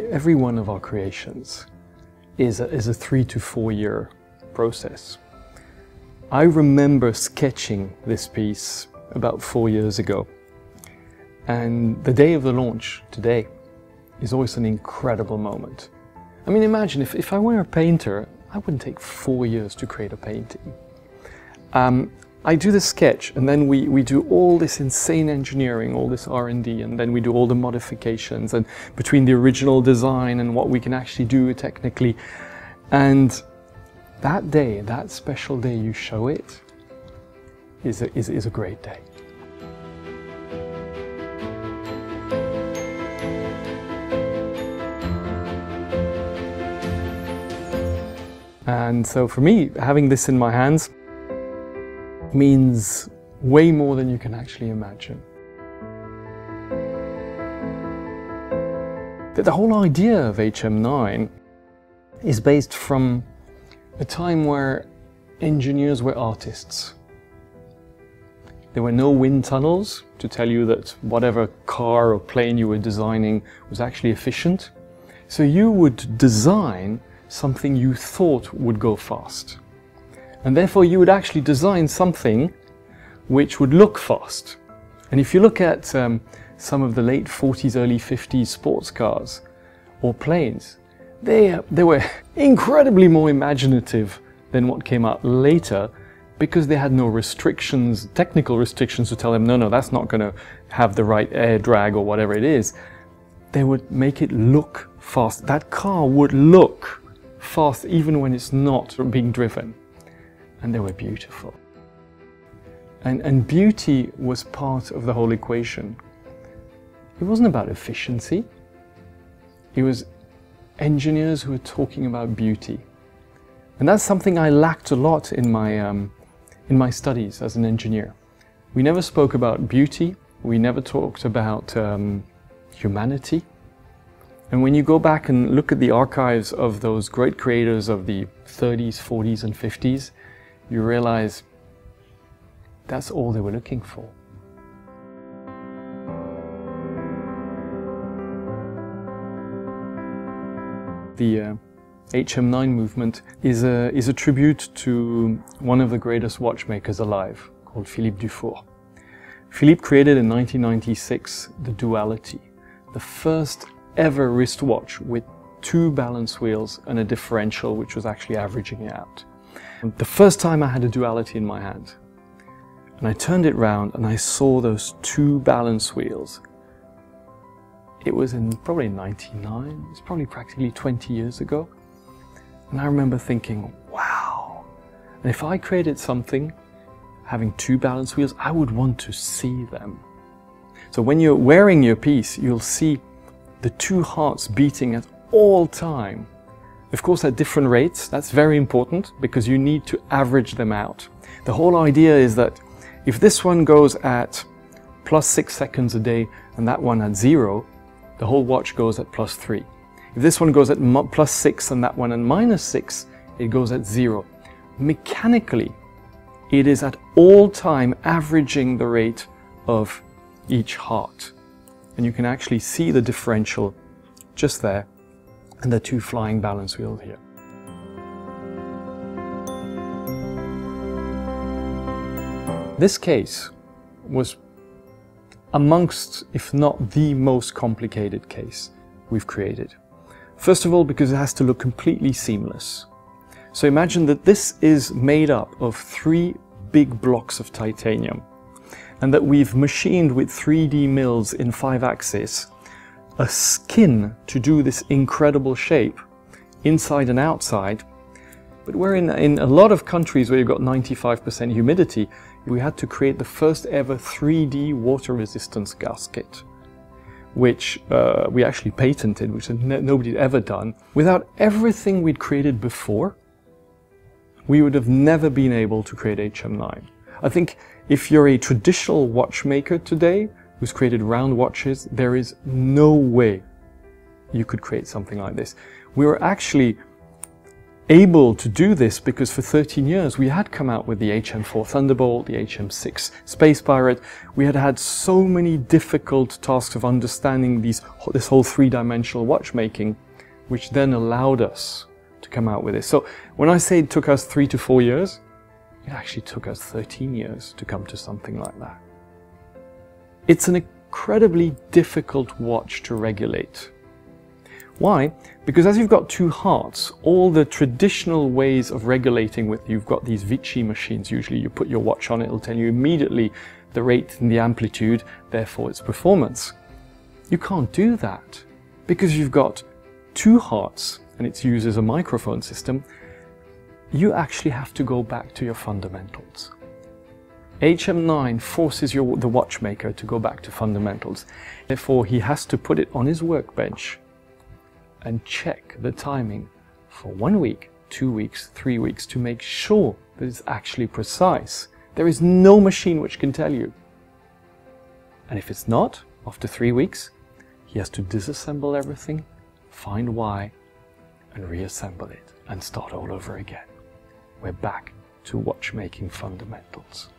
Every one of our creations is a 3 to 4 year process. I remember sketching this piece about 4 years ago, and the day of the launch, today, is always an incredible moment. I mean, imagine if I were a painter, I wouldn't take 4 years to create a painting. I do the sketch, and then we do all this insane engineering, all this R&D, and then we do all the modifications, and between the original design and what we can actually do technically. And that day, that special day you show it, is a great day. And so for me, having this in my hands means way more than you can actually imagine. The whole idea of HM9 is based from a time where engineers were artists. There were no wind tunnels to tell you that whatever car or plane you were designing was actually efficient. So you would design something you thought would go fast. And therefore you would actually design something which would look fast. And if you look at some of the late 40s, early 50s sports cars or planes, they were incredibly more imaginative than what came out later, because they had no restrictions, technical restrictions to tell them, no, that's not going to have the right air drag or whatever it is. They would make it look fast. That car would look fast even when it's not being driven. And they were beautiful. And beauty was part of the whole equation. It wasn't about efficiency. It was engineers who were talking about beauty. And that's something I lacked a lot in my studies as an engineer. We never spoke about beauty. We never talked about humanity. And when you go back and look at the archives of those great creators of the 30s, 40s, and 50s, you realize that's all they were looking for. The HM9 movement is a tribute to one of the greatest watchmakers alive, called Philippe Dufour. Philippe created in 1996 the Duality, the first ever wristwatch with 2 balance wheels and a differential which was actually averaging it out. The first time I had a Duality in my hand, and I turned it round and I saw those 2 balance wheels. It was in probably 99, it's probably practically 20 years ago. And I remember thinking, wow, and if I created something having 2 balance wheels, I would want to see them. So when you're wearing your piece, you'll see the 2 hearts beating at all time. Of course, at different rates. That's very important because you need to average them out. The whole idea is that if this one goes at +6 seconds a day and that one at 0, the whole watch goes at +3. If this one goes at +6 and that one at -6, it goes at 0. Mechanically, it is at all time averaging the rate of each heart. And you can actually see the differential just there, and the 2 flying balance wheels here. This case was amongst, if not the most complicated case we've created. First of all, because it has to look completely seamless. So imagine that this is made up of 3 big blocks of titanium, and that we've machined with 3D mills in 5 axis a skin to do this incredible shape, inside and outside. But we're in a lot of countries where you've got 95% humidity, we had to create the first ever 3D water resistance gasket, which we actually patented, which nobody had ever done. Without everything we'd created before, we would have never been able to create HM9. I think if you're a traditional watchmaker today who's created round watches, there is no way you could create something like this. We were actually able to do this because for 13 years we had come out with the HM4 Thunderbolt, the HM6 Space Pirate. We had had so many difficult tasks of understanding this whole three-dimensional watchmaking, which then allowed us to come out with this. So when I say it took us 3 to 4 years, it actually took us 13 years to come to something like that. It's an incredibly difficult watch to regulate. Why? Because as you've got two hearts, all the traditional ways of regulating with, you've got these Vichy machines, usually you put your watch on it, it'll tell you immediately the rate and the amplitude, therefore its performance. You can't do that because you've got two hearts and it's used as a microphone system. You actually have to go back to your fundamentals. HM9 forces the watchmaker to go back to fundamentals. Therefore, he has to put it on his workbench and check the timing for 1 week, 2 weeks, 3 weeks to make sure that it's actually precise. There is no machine which can tell you. And if it's not, after 3 weeks, he has to disassemble everything, find why, and reassemble it and start all over again. We're back to watchmaking fundamentals.